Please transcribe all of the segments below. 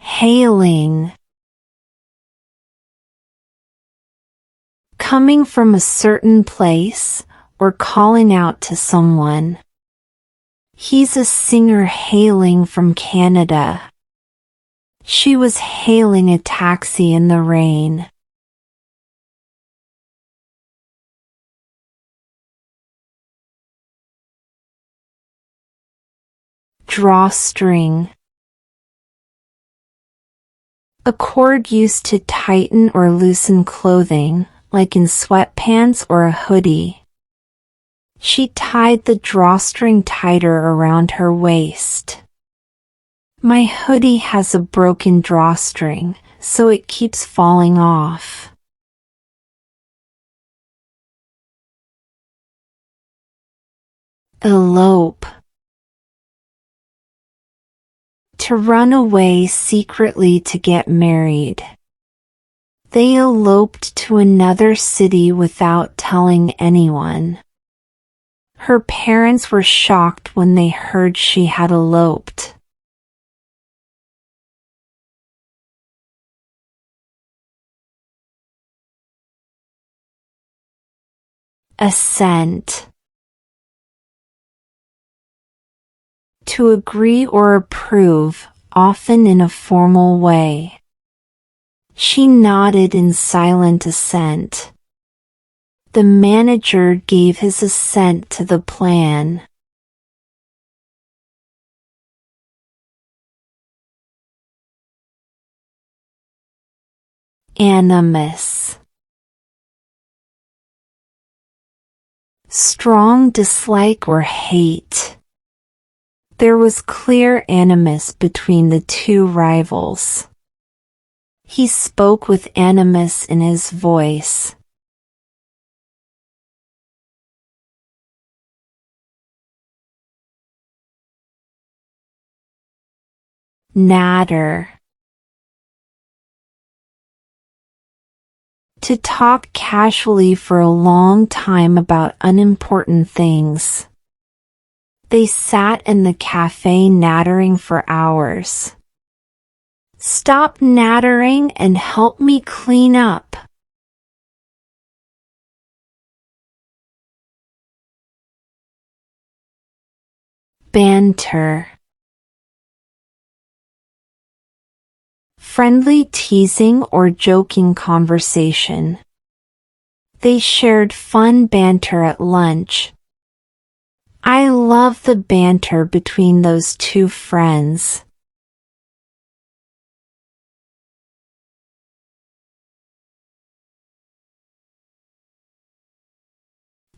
hailing. Coming from a certain place or calling out to someone. He's a singer hailing from Canada. She was hailing a taxi in the rain. Drawstring. A cord used to tighten or loosen clothing, like in sweatpants or a hoodie. She tied the drawstring tighter around her waist. My hoodie has a broken drawstring, so it keeps falling off. Elope. To run away secretly to get married. They eloped to another city without telling anyone. Her parents were shocked when they heard she had eloped. Assent. To agree or approve, often in a formal way. She nodded in silent assent. The manager gave his assent to the plan. Animus. Strong dislike or hate. There was clear animus between the two rivals. He spoke with animus in his voice. Natter. To talk casually for a long time about unimportant things. They sat in the cafe nattering for hours. Stop nattering and help me clean up. Banter. Friendly teasing or joking conversation. They shared fun banter at lunch. I love the banter between those two friends.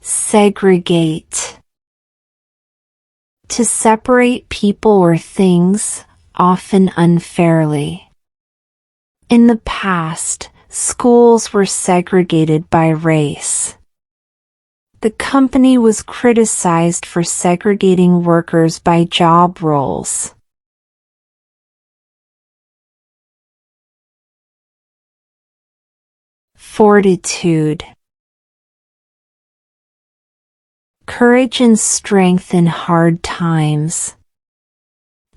Segregate. To separate people or things, often unfairly. In the past, schools were segregated by race. The company was criticized for segregating workers by job roles. Fortitude. Courage and strength in hard times.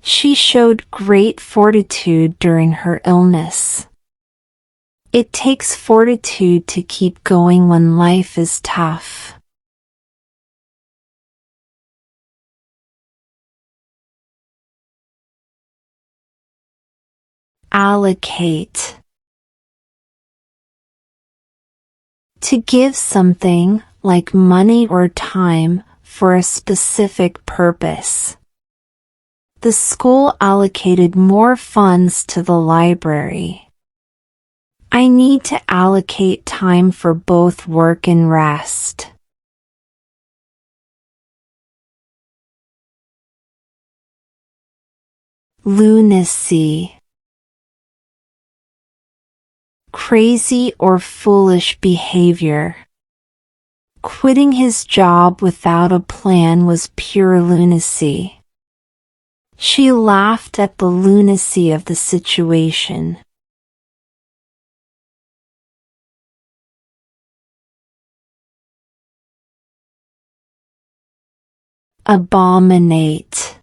She showed great fortitude during her illness. It takes fortitude to keep going when life is tough. Allocate. To give something, like money or time, for a specific purpose. The school allocated more funds to the library. I need to allocate time for both work and rest. Lunacy. Crazy or foolish behavior. Quitting his job without a plan was pure lunacy. She laughed at the lunacy of the situation. Abominate.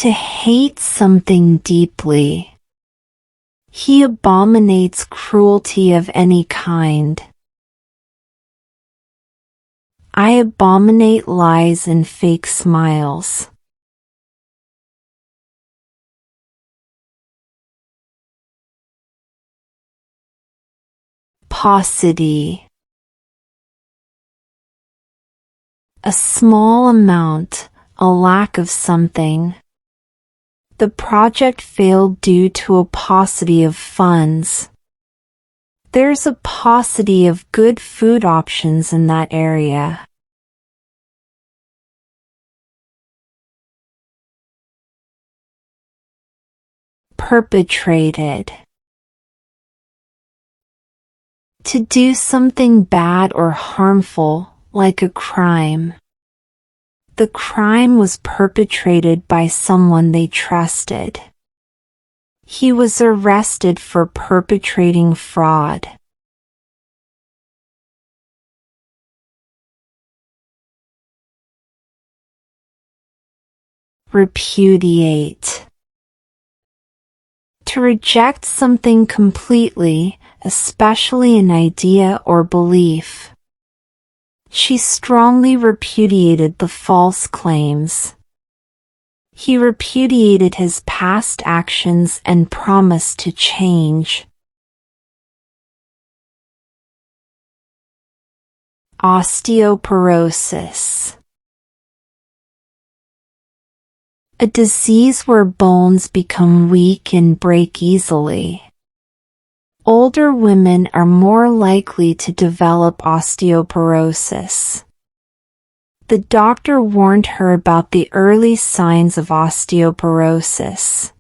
To hate something deeply. He abominates cruelty of any kind. I abominate lies and fake smiles. Paucity. A small amount, a lack of something. The project failed due to a paucity of funds. There's a paucity of good food options in that area. Perpetrated. To do something bad or harmful, like a crime. The crime was perpetrated by someone they trusted. He was arrested for perpetrating fraud. Repudiate. To reject something completely, especially an idea or belief. She strongly repudiated the false claims. He repudiated his past actions and promised to change. Osteoporosis. A disease where bones become weak and break easily. Older women are more likely to develop osteoporosis. The doctor warned her about the early signs of osteoporosis.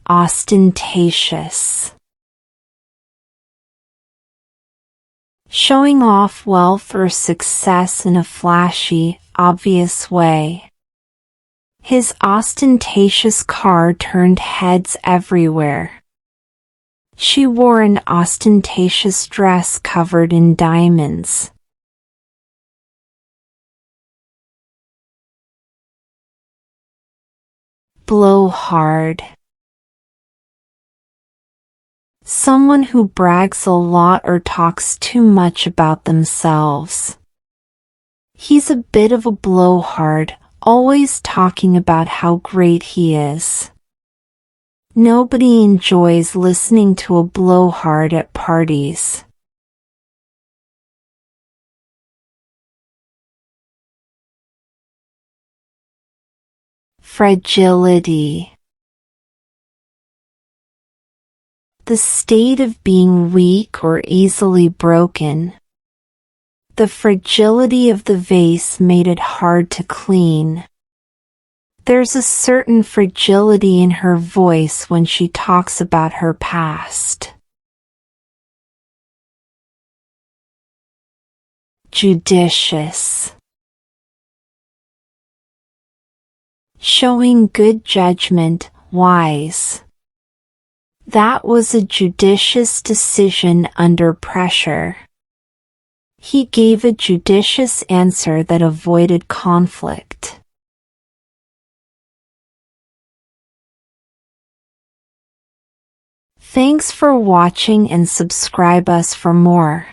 Ostentatious. Showing off wealth or success in a flashy, obvious way. His ostentatious car turned heads everywhere. She wore an ostentatious dress covered in diamonds. Blowhard. Someone who brags a lot or talks too much about themselves. He's a bit of a blowhard, always talking about how great he is. Nobody enjoys listening to a blowhard at parties. Fragility. The state of being weak or easily broken. The fragility of the vase made it hard to clean. There's a certain fragility in her voice when she talks about her past. Judicious. Showing good judgment, wise. That was a judicious decision under pressure. He gave a judicious answer that avoided conflict. Thanks for watching and subscribe us for more.